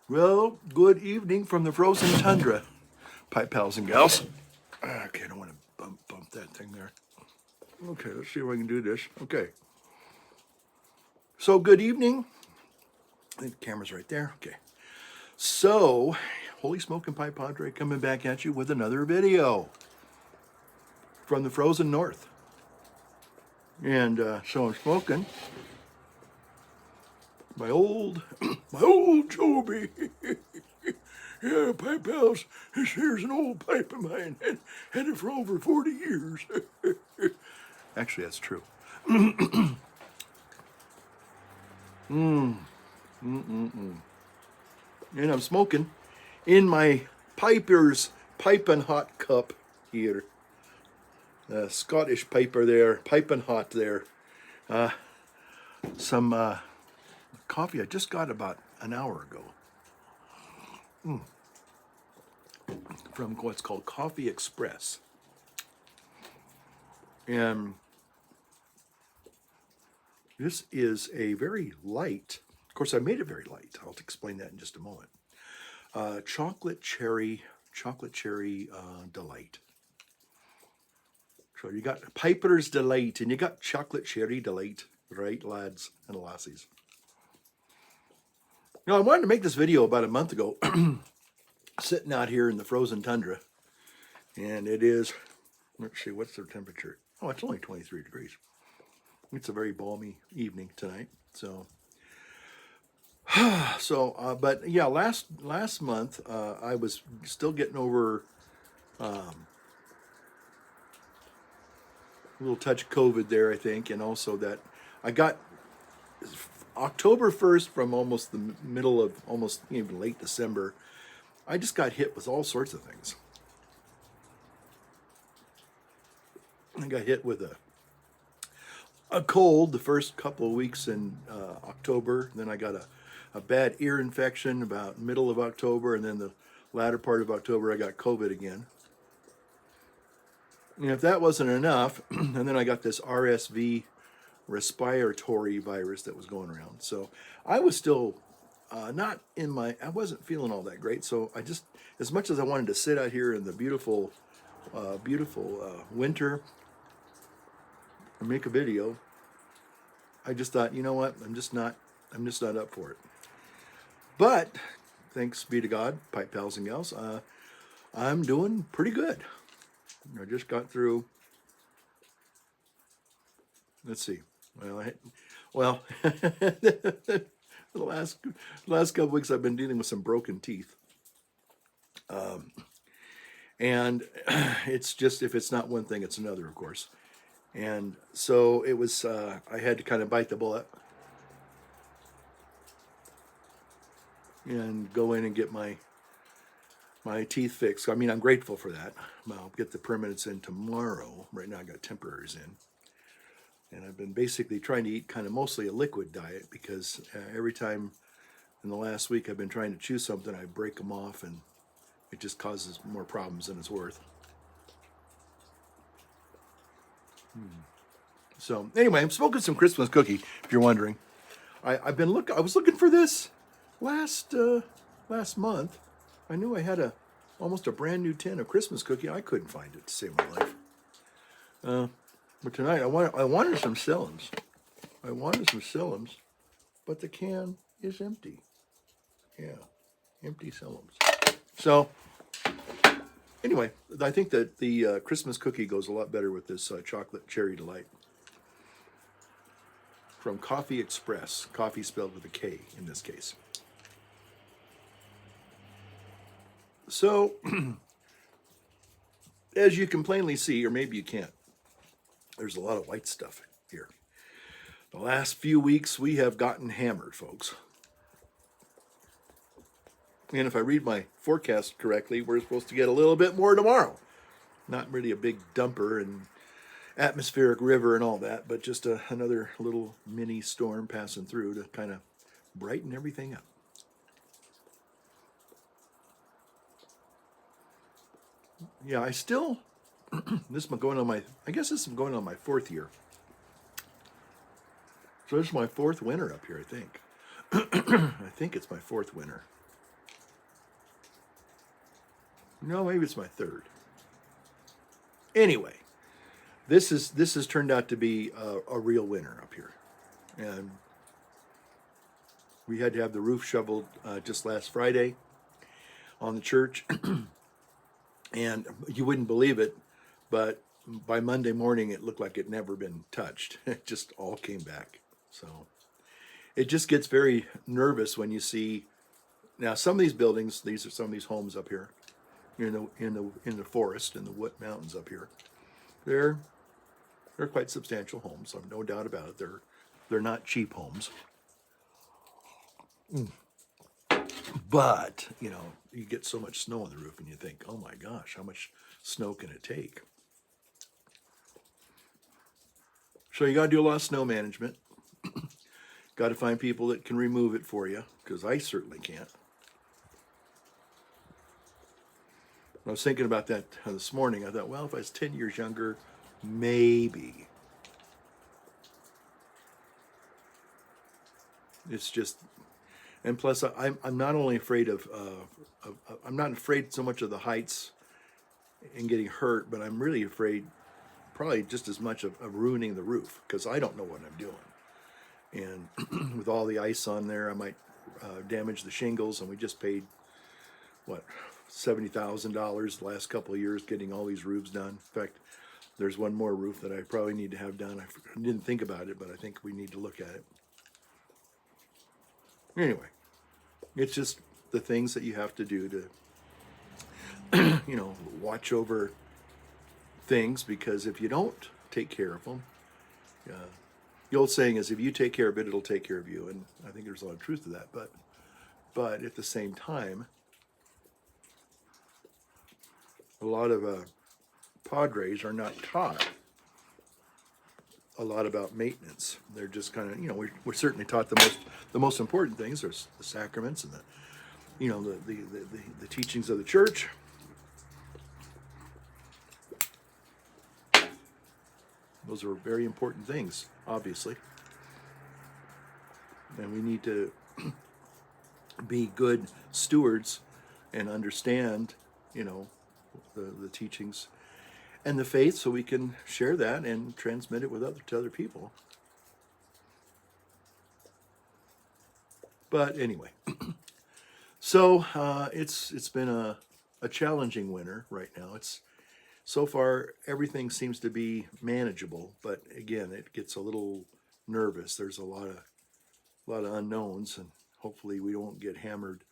Well, good evening from the frozen tundra, pipe pals and gals. Okay, I don't want to bump that thing there. Okay, let's see if I can do this. Okay. So, good evening. I think the camera's right there. Okay. So, Holy Smoke and Pipe Padre coming back at you with another video from the frozen north. And so I'm smoking my old Joby. Yeah, pipe pals, here's an old pipe of mine. Had it for over 40 years. Actually, that's true. And I'm smoking in my Piper's Piping Hot cup here. Scottish Piper there, piping hot there. Some coffee I just got about an hour ago from what's called Coffee Express. And this is a very light, of course I made it very light. I'll explain that in just a moment. Chocolate cherry delight. So you got Piper's Delight and you got Chocolate Cherry Delight, right, lads and lassies? Now, I wanted to make this video about a month ago, sitting out here in the frozen tundra, and it is, let's see, what's the temperature? Oh, it's only 23 degrees. It's a very balmy evening tonight, so. But yeah, last month I was still getting over a little touch of COVID there, I think, and also that I got October 1st from almost the middle of almost even late December. I just got hit with all sorts of things. I got hit with a cold the first couple of weeks in October. Then I got a bad ear infection about middle of October, and then the latter part of October I got COVID again. And if that wasn't enough, and then I got this RSV respiratory virus that was going around. So I was still I wasn't feeling all that great. So I just, as much as I wanted to sit out here in the beautiful winter and make a video, I just thought, you know what, I'm just not up for it. But thanks be to God, pipe pals and gals, I'm doing pretty good. I just got through, let's see, well, the last couple weeks I've been dealing with some broken teeth. And it's just, if it's not one thing, it's another, of course. And so it was, I had to kind of bite the bullet and go in and get my teeth fixed. I mean, I'm grateful for that. I'll get the permanents in tomorrow. Right now I got temporaries in. And I've been basically trying to eat kind of mostly a liquid diet because every time in the last week I've been trying to chew something, I break them off and it just causes more problems than it's worth. So anyway, I'm smoking some Christmas cookie, if you're wondering. I was looking for this last month. I knew I had almost a brand new tin of Christmas cookie. I couldn't find it to save my life. But tonight I wanted some Cillums. But the can is empty. Yeah, empty Cillums. So anyway, I think that the Christmas cookie goes a lot better with this chocolate cherry delight from Coffee Express. Coffee spelled with a K in this case. So, as you can plainly see, or maybe you can't, there's a lot of white stuff here. The last few weeks we have gotten hammered, folks. And if I read my forecast correctly, we're supposed to get a little bit more tomorrow. Not really a big dumper and atmospheric river and all that, but just another little mini storm passing through to kind of brighten everything up. Yeah, I still, I guess this is going on my fourth year So this is my fourth winter up here, I think. I think it's my fourth winter. No, maybe it's my third. Anyway, this has turned out to be a real winter up here, and we had to have the roof shoveled just last Friday on the church, and you wouldn't believe it, but by Monday morning it looked like it never been touched. It just all came back. So it just gets very nervous when you see now some of these buildings. These are some of these homes up here in the forest in the wood mountains up here. They're quite substantial homes. I've no doubt about it. They're not cheap homes. But, you get so much snow on the roof and you think, oh my gosh, how much snow can it take? So you got to do a lot of snow management. Got to find people that can remove it for you, because I certainly can't. I was thinking about that this morning. I thought, well, if I was 10 years younger, maybe. It's just, and plus I'm not only afraid of I'm not afraid so much of the heights and getting hurt, but I'm really afraid probably just as much of ruining the roof, because I don't know what I'm doing. And with all the ice on there, I might damage the shingles, and we just paid, what, $70,000 the last couple of years getting all these roofs done. In fact, there's one more roof that I probably need to have done. I didn't think about it, but I think we need to look at it. Anyway, it's just the things that you have to do to, watch over things, because if you don't take care of them, the old saying is, if you take care of it, it'll take care of you. And I think there's a lot of truth to that. But at the same time, a lot of padres are not taught a lot about maintenance. They're just kind of, we're certainly taught the most important things are the sacraments and the teachings of the church. Those are very important things, obviously. And we need to be good stewards and understand, the teachings and the faith, so we can share that and transmit it to other people. But anyway, so it's been a challenging winter right now. So far, everything seems to be manageable, but again, it gets a little nervous. There's a lot of unknowns, and hopefully we don't get hammered.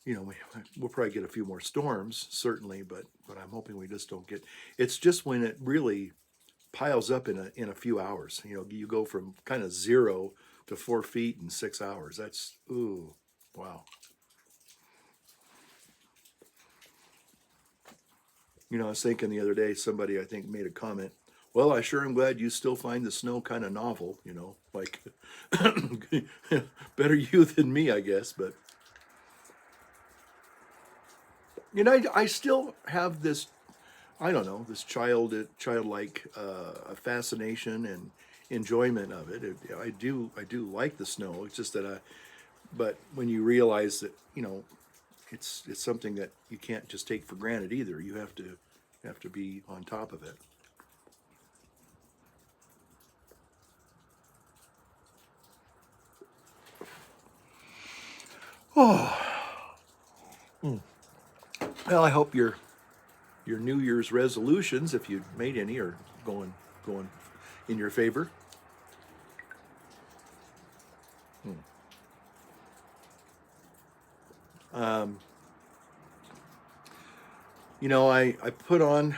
We'll probably get a few more storms, certainly, but I'm hoping we just don't get. It's just when it really piles up in a few hours. You go from kind of 0 to 4 feet in 6 hours. That's wow. I was thinking the other day, somebody I think made a comment, well, I sure am glad you still find the snow kind of novel, like better you than me, I guess. But, I still have this, I don't know, this childlike fascination and enjoyment of it. I do like the snow. It's just that but when you realize that, it's something that you can't just take for granted either. You have to be on top of it. Oh. Well, I hope your New Year's resolutions, if you made any, are going in your favor. I put on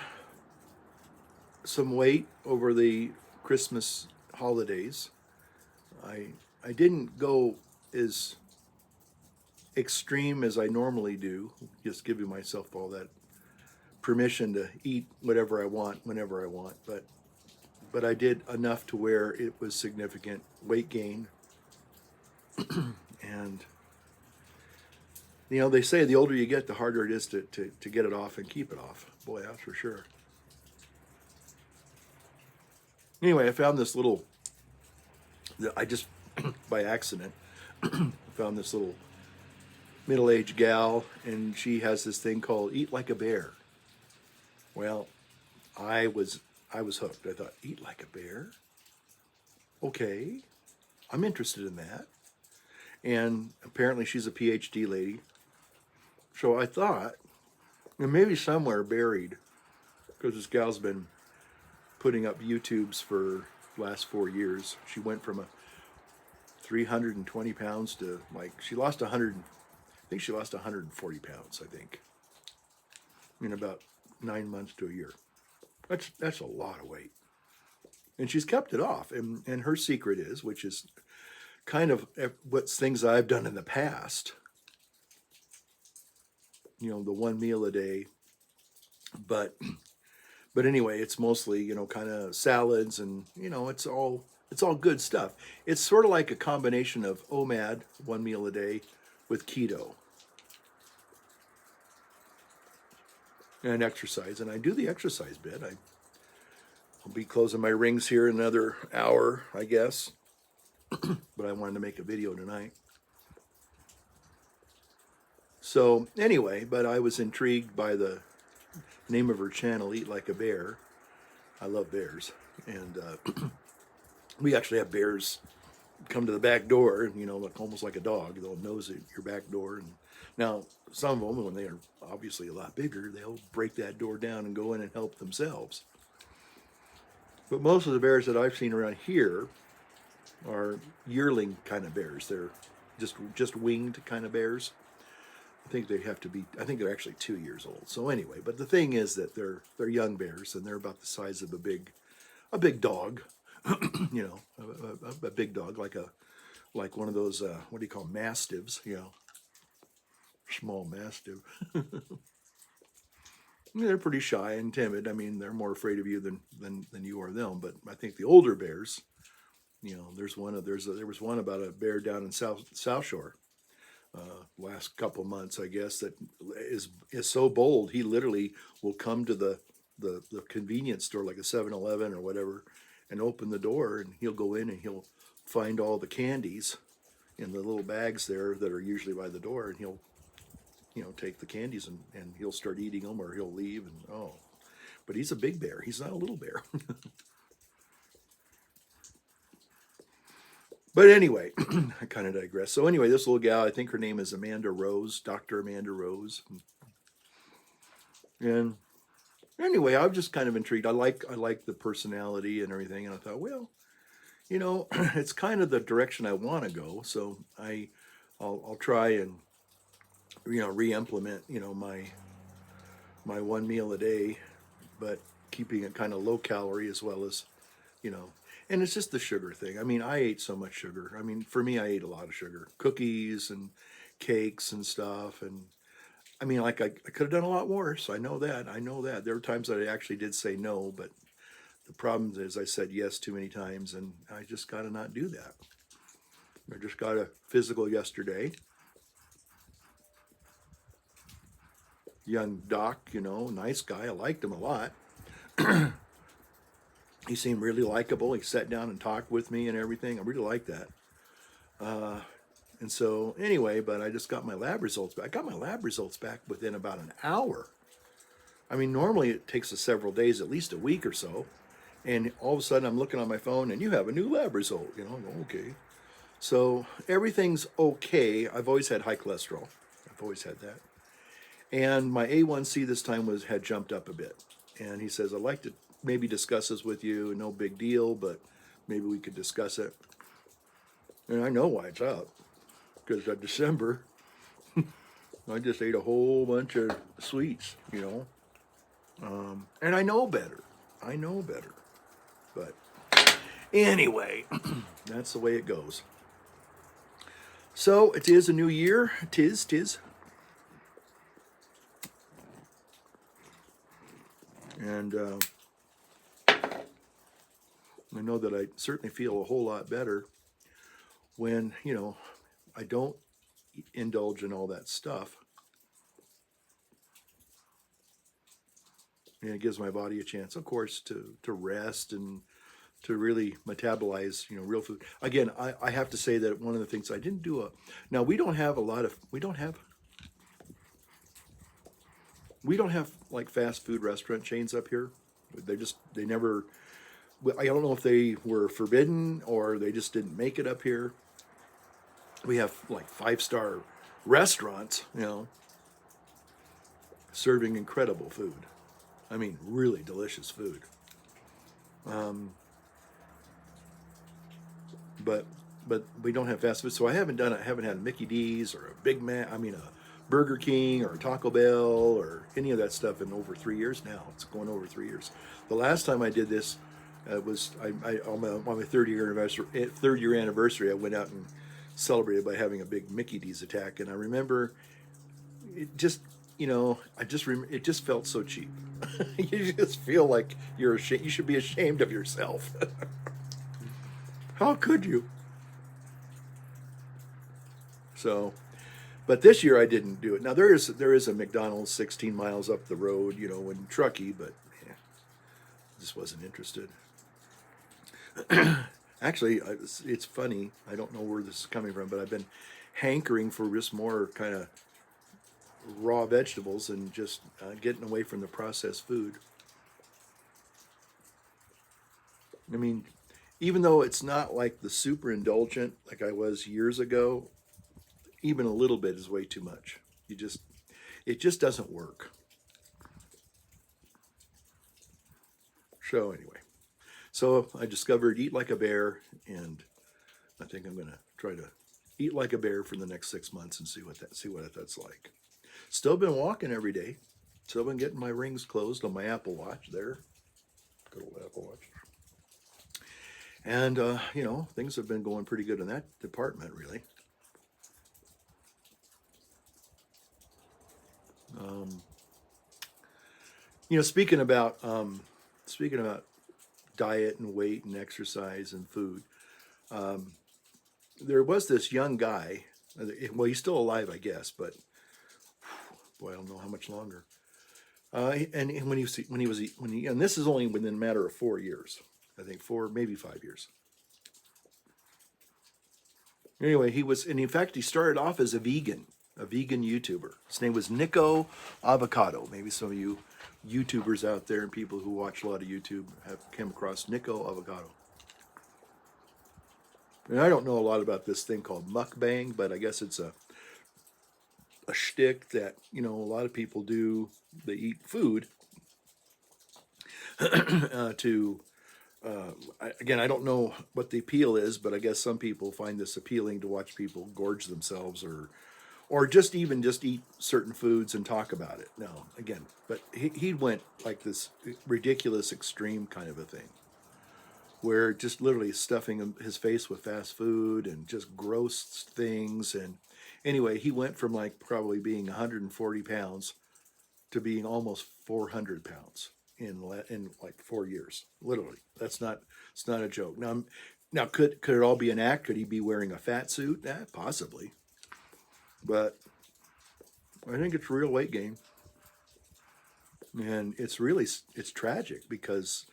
some weight over the Christmas holidays. I didn't go as extreme as I normally do, just giving myself all that permission to eat whatever I want, whenever I want. But I did enough to where it was significant weight gain. And they say the older you get, the harder it is to get it off and keep it off. Boy, that's for sure. Anyway, I found this I just by accident found this little middle-aged gal, and she has this thing called Eat Like a Bear. Well, I was I was hooked. I thought, eat like a bear? Okay, I'm interested in that. And apparently she's a PhD lady. So I thought, and maybe somewhere buried, because this gal's been putting up YouTubes for the last 4 years. She went from a 320 pounds to like, she lost 100, I think she lost 140 pounds, I think, in about 9 months to a year. That's a lot of weight. And she's kept it off. And her secret is, which is kind of what's things I've done in the past, the one meal a day. But anyway, it's mostly, kind of salads, and it's all good stuff. It's sort of like a combination of OMAD, one meal a day, with keto and exercise. And I do the exercise bit. I'll be closing my rings here in another hour, I guess. But I wanted to make a video tonight. So anyway, but I was intrigued by the name of her channel, Eat Like a Bear. I love bears. And we actually have bears come to the back door, almost like a dog. They'll nose at your back door. And now, some of them, when they are obviously a lot bigger, they'll break that door down and go in and help themselves. But most of the bears that I've seen around here are yearling kind of bears. They're just winged kind of bears. I think they're actually 2 years old. So anyway, but the thing is that they're young bears, and they're about the size of a big dog, a big dog, like one of those what do you call mastiffs, small mastiff. They're pretty shy and timid. I mean, they're more afraid of you than you are them. But I think the older bears, there was one about a bear down in South Shore. Last couple months, I guess, that is so bold. He literally will come to the convenience store, like a 7-Eleven or whatever, and open the door, and he'll go in and he'll find all the candies in the little bags there that are usually by the door, and he'll take the candies and he'll start eating them, or he'll leave. And but he's a big bear. He's not a little bear. But anyway, I kind of digress. So anyway, this little gal, I think her name is Amanda Rose, Dr. Amanda Rose. And anyway, I'm just kind of intrigued. I like the personality and everything. And I thought, well, it's kind of the direction I want to go. So I'll try and, re-implement, my one meal a day, but keeping it kind of low calorie as well as, and it's just the sugar thing. I mean, I ate so much sugar. I mean, for me, I ate a lot of sugar, cookies and cakes and stuff. And I mean, like I could have done a lot worse. I know that. There were times that I actually did say no, but the problem is I said yes too many times, and I just got to not do that. I just got a physical yesterday. Young doc, nice guy. I liked him a lot. He seemed really likable. He sat down and talked with me and everything. I really liked that. And so anyway, but I just got my lab results back. I got my lab results back within about an hour. I mean, normally it takes us several days, at least a week or so. And all of a sudden I'm looking on my phone and you have a new lab result. Okay. So everything's okay. I've always had high cholesterol. I've always had that. And my A1C this time had jumped up a bit. And he says, I'd like to maybe discuss this with you. No big deal, but maybe we could discuss it. And I know why it's up. Because in December, I just ate a whole bunch of sweets, and I know better. But anyway, that's the way it goes. So it is a new year. Tis. And I know that I certainly feel a whole lot better when, I don't indulge in all that stuff. And it gives my body a chance, of course, to rest and to really metabolize, real food. Again, I have to say that one of the things I didn't do now we don't have a lot of, we don't have like fast food restaurant chains up here. They never, I don't know if they were forbidden or they just didn't make it up here. We have like 5-star restaurants, serving incredible food. I mean, really delicious food. But we don't have fast food, so I haven't had a Mickey D's or a Big Mac. I mean, a Burger King or Taco Bell or any of that stuff in over 3 years now. It's going over 3 years. The last time I did this was on my third year anniversary. I went out and celebrated by having a big Mickey D's attack, and I remember it just. It just felt so cheap. You just feel like you should be ashamed of yourself. How could you? So, but this year I didn't do it. Now there is a McDonald's 16 miles up the road, in Truckee, but yeah, just wasn't interested. Actually, it's funny. I don't know where this is coming from, but I've been hankering for just more kind of raw vegetables and just getting away from the processed food. I mean, even though it's not like the super indulgent like I was years ago, even a little bit is way too much. It just doesn't work. So anyway, so I discovered Eat Like a Bear, and I think I'm gonna try to eat like a bear for the next 6 months and see what that's like. Still been walking every day. Still been getting my rings closed on my Apple Watch there. Good old Apple Watch. And, things have been going pretty good in that department, really. Speaking about diet and weight and exercise and food, there was this young guy. Well, he's still alive, I guess, but boy, I don't know how much longer. And and this is only within a matter of 4 years, I think 4, maybe 5 years. Anyway, in fact, he started off as a vegan YouTuber. His name was Nico Avocado. Maybe some of you YouTubers out there and people who watch a lot of YouTube have come across Nico Avocado. And I don't know a lot about this thing called mukbang, but I guess it's a shtick that a lot of people do. They eat food again, I don't know what the appeal is, but I guess some people find this appealing to watch people gorge themselves or just eat certain foods and talk about it. No, again, but he went like this ridiculous extreme kind of a thing, where just literally stuffing his face with fast food and just gross things. And anyway, he went from like probably being 140 pounds to being almost 400 pounds in like 4 years. Literally, it's not a joke. Now could it all be an act? Could he be wearing a fat suit? Possibly, but I think it's real weight gain, and it's tragic because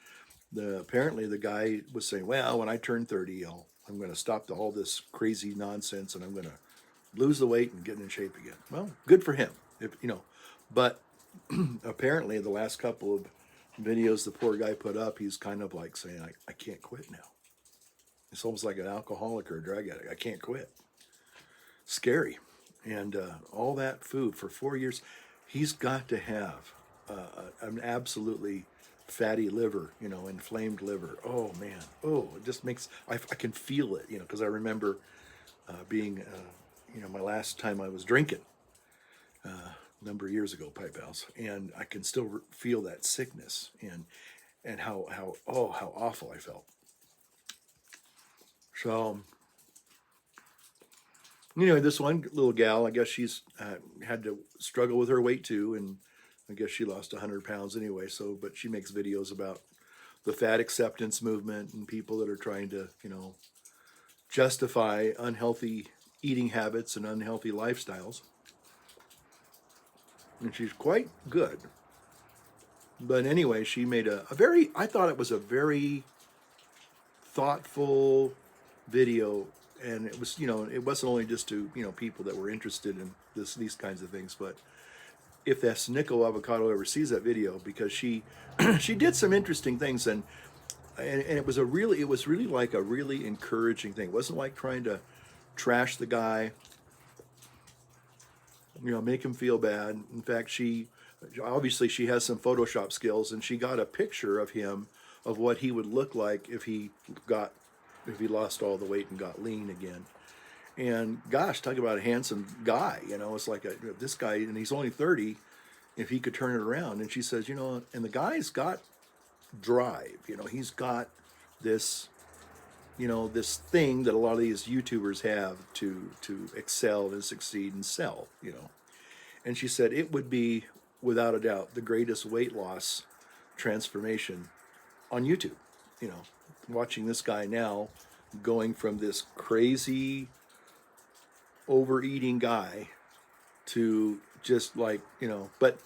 apparently the guy was saying, well, when I turn 30, I'm going to stop all this crazy nonsense and I'm going to lose the weight and get in shape again. Well, good for him, but apparently the last couple of videos the poor guy put up, he's kind of like saying, I can't quit now. It's almost like an alcoholic or a drug addict. I can't quit. Scary. And all that food for 4 years, he's got to have an absolutely fatty liver, inflamed liver. Oh man, it just makes, I can feel it, because I remember being, my last time I was drinking a number of years ago, pipe owls, and I can still feel that sickness and how awful I felt. So this one little gal, I guess she's had to struggle with her weight too, and I guess she lost 100 pounds anyway. But she makes videos about the fat acceptance movement and people that are trying to, justify unhealthy eating habits and unhealthy lifestyles. And she's quite good. But anyway, she made I thought it was a very thoughtful video, and it was, it wasn't only just to, people that were interested in these kinds of things, but if that Snicko Avocado ever sees that video, because she she did some interesting things, and it was really like a really encouraging thing. It wasn't like trying to trash the guy, make him feel bad. In fact, she has some Photoshop skills, and she got a picture of him, of what he would look like if he lost all the weight and got lean again. And gosh, talk about a handsome guy. It's like this guy, and he's only 30. If he could turn it around, and she says, and the guy's got drive. He's got this, this thing that a lot of these YouTubers have to excel and succeed and sell. And she said it would be, without a doubt, the greatest weight loss transformation on YouTube. Watching this guy now going from this crazy overeating guy to just like, but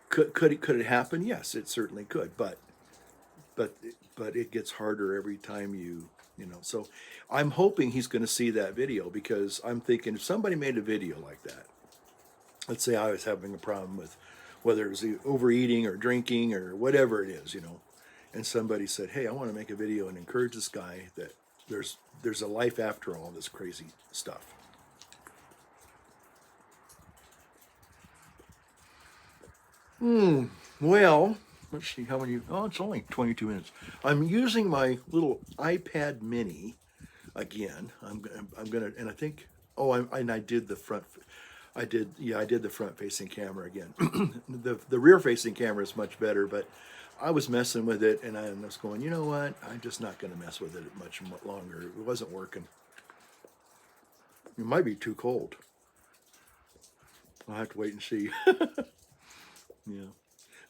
could it happen? Yes, it certainly could. But it gets harder every time so I'm hoping he's going to see that video, because I'm thinking if somebody made a video like that, let's say I was having a problem with whether it was overeating or drinking or whatever it is, and somebody said, hey, I want to make a video and encourage this guy that there's a life after all this crazy stuff. Well, let's see how many. Oh, it's only 22 minutes. I'm using my little iPad Mini again. I'm gonna, and I think. Oh, I did the front. I did the front-facing camera again. the rear-facing camera is much better, but I was messing with it, and I was going, you know what? I'm just not going to mess with it much longer. It wasn't working. It might be too cold. I'll have to wait and see. Yeah.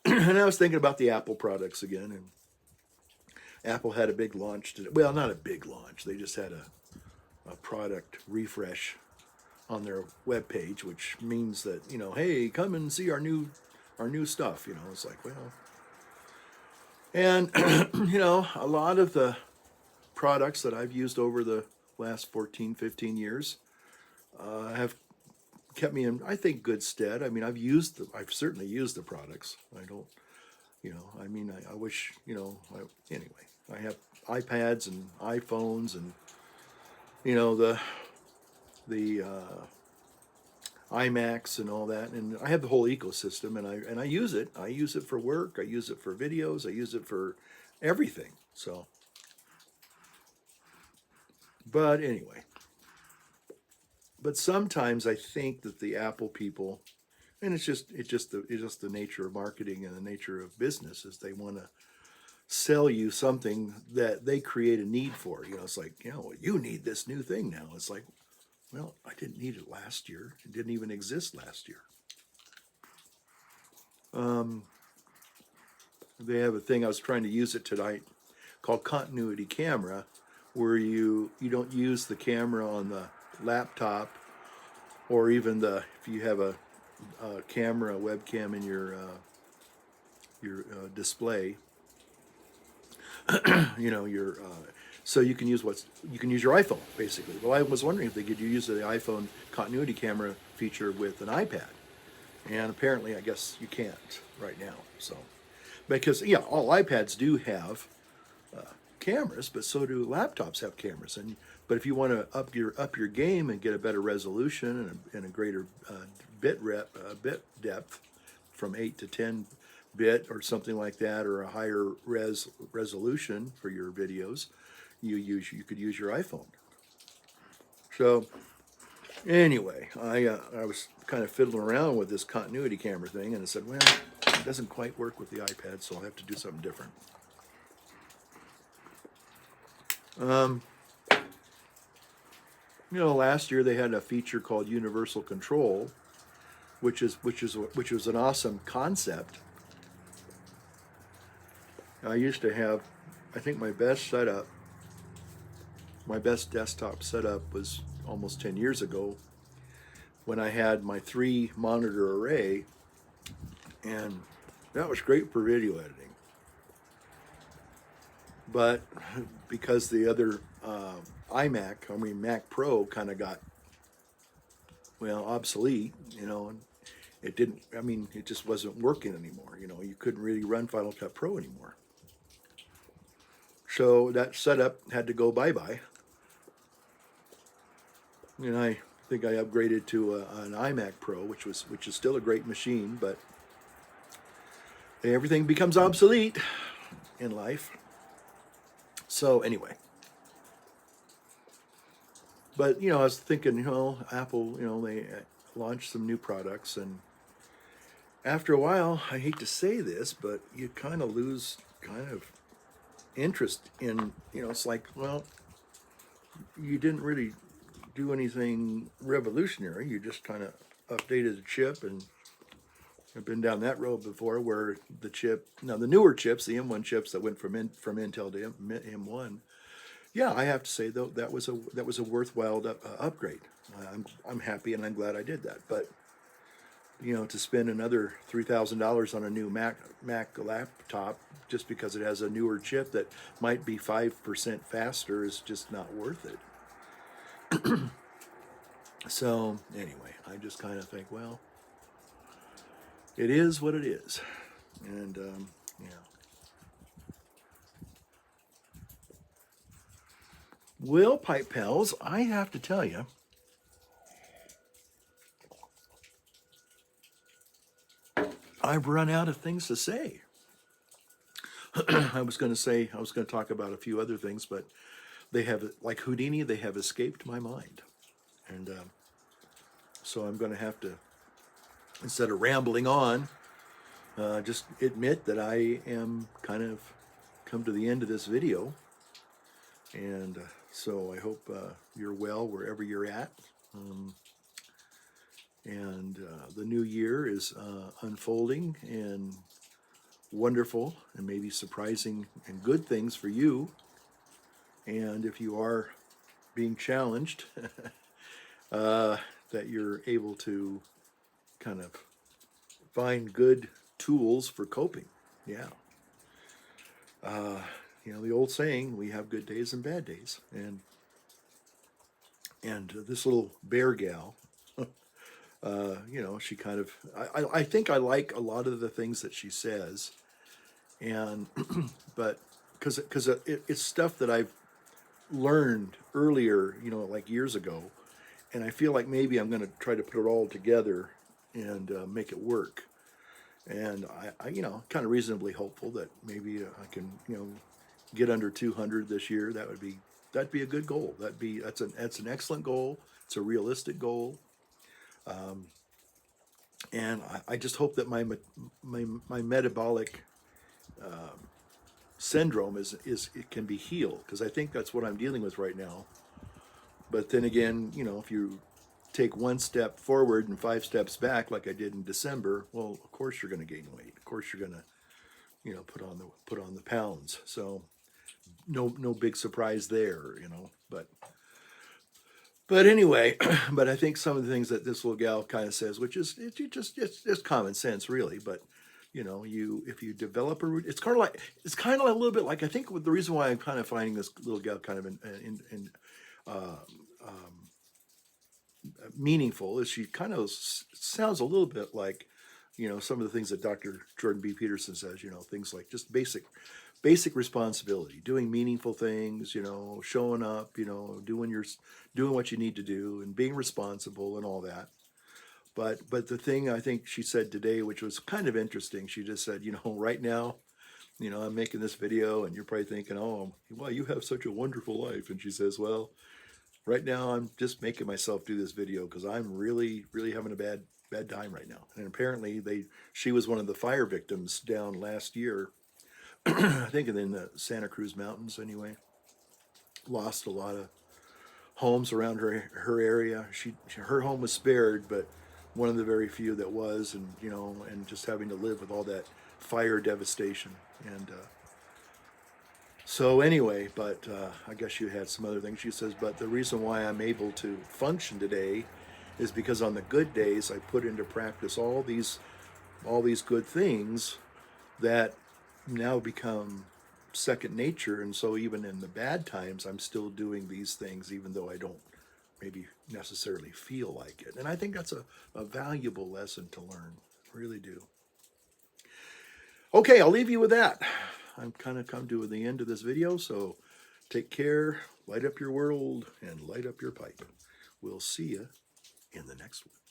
And I was thinking about the Apple products again, and Apple had a big launch today. Well, not a big launch. They just had a product refresh on their webpage, which means that, hey, come and see our new stuff. It's like, well, and a lot of the products that I've used over the last 14, 15 years have kept me in, I think, good stead. I mean, I've certainly used the products. I don't, I wish, anyway, I have iPads and iPhones and, the iMacs and all that, and I have the whole ecosystem, and I use it. I use it for work. I use it for videos. I use it for everything. So, but anyway. But sometimes I think that the Apple people, and it's just the nature of marketing and the nature of business, is they want to sell you something that they create a need for. It's like, you need this new thing now. It's like, well, I didn't need it last year. It didn't even exist last year. They have a thing, I was trying to use it tonight, called Continuity Camera, where you don't use the camera on the laptop, or even if you have a camera, a webcam in your display, so you can use your iPhone basically. Well, I was wondering if they could use the iPhone continuity camera feature with an iPad, and apparently, I guess you can't right now. So, because all iPads do have cameras, but so do laptops have cameras. But if you want to up your game and get a better resolution and a greater bit depth from 8 to 10 bit or something like that, or a higher resolution for your videos, you could use your iPhone. So anyway, I was kind of fiddling around with this continuity camera thing, and I said, well, it doesn't quite work with the iPad, so I'll have to do something different. Last year they had a feature called Universal Control, which was an awesome concept. I used to have, I think my best desktop setup was almost 10 years ago, when I had my 3-monitor array, and that was great for video editing. but because the other Mac Pro kind of got, well, obsolete, and it didn't, it just wasn't working anymore. You couldn't really run Final Cut Pro anymore. So that setup had to go bye-bye. And I think I upgraded to an iMac Pro, which is still a great machine, but everything becomes obsolete in life. So anyway, but I was thinking, Apple, they launched some new products, and after a while, I hate to say this, but you kind of lose kind of interest in, it's like, well, you didn't really do anything revolutionary. You just kind of updated the chip, and I've been down that road before, where the chip, now the newer chips, the M1 chips that went from Intel to M1. Yeah, I have to say though, that was a worthwhile upgrade. I'm happy, and I'm glad I did that. But to spend another $3,000 on a new Mac laptop just because it has a newer chip that might be 5% faster is just not worth it. So anyway, I just kind of think, well, it is what it is, and yeah. Well, Pipe Pals, I have to tell you, I've run out of things to say. I was going to talk about a few other things, but they have, like Houdini, they have escaped my mind. And so I'm going to have to, instead of rambling on, just admit that I am kind of come to the end of this video. And so I hope you're well wherever you're at. And the new year is unfolding, and wonderful, and maybe surprising and good things for you. And if you are being challenged, that you're able to kind of find good tools for coping. Yeah. The old saying, we have good days and bad days. And this little bear gal, she kind of, I think I like a lot of the things that she says. And, but because it's stuff that I've learned earlier, like years ago. And I feel like maybe I'm going to try to put it all together and make it work. And I kind of reasonably hopeful that maybe I can, get under 200 this year. That'd be a good goal. That's an excellent goal. It's a realistic goal. And I just hope that my metabolic syndrome is it can be healed, because I think that's what I'm dealing with right now. But then again, if you take one step forward and 5 steps back, like I did in December, well, of course you're going to gain weight. Of course you're going to, put on the pounds. So no big surprise there, But anyway, but I think some of the things that this little gal kind of says, which is it's common sense, really. But if you develop a route, it's kind of a little bit like, I think the reason why I'm kind of finding this little gal kind of meaningful is she kind of sounds a little bit like some of the things that Dr. Jordan B. Peterson says. Things like just basic responsibility, doing meaningful things, showing up, doing what you need to do, and being responsible and all that. But the thing I think she said today, which was kind of interesting, she just said, right now, I'm making this video, and you're probably thinking, oh, well, you have such a wonderful life. And she says, well, right now I'm just making myself do this video because I'm really, really having a bad time right now. And apparently she was one of the fire victims down last year, I think in the Santa Cruz Mountains anyway. Lost a lot of homes around her area. Her home was spared, but one of the very few that was, and and just having to live with all that fire devastation. And so anyway, but I guess you had some other things. She says, but the reason why I'm able to function today is because on the good days I put into practice all these good things that now become second nature. And so even in the bad times, I'm still doing these things, even though I don't maybe necessarily feel like it. And I think that's a valuable lesson to learn. I really do. Okay, I'll leave you with that. I'm kind of come to the end of this video, so take care, light up your world, and light up your pipe. We'll see you in the next one.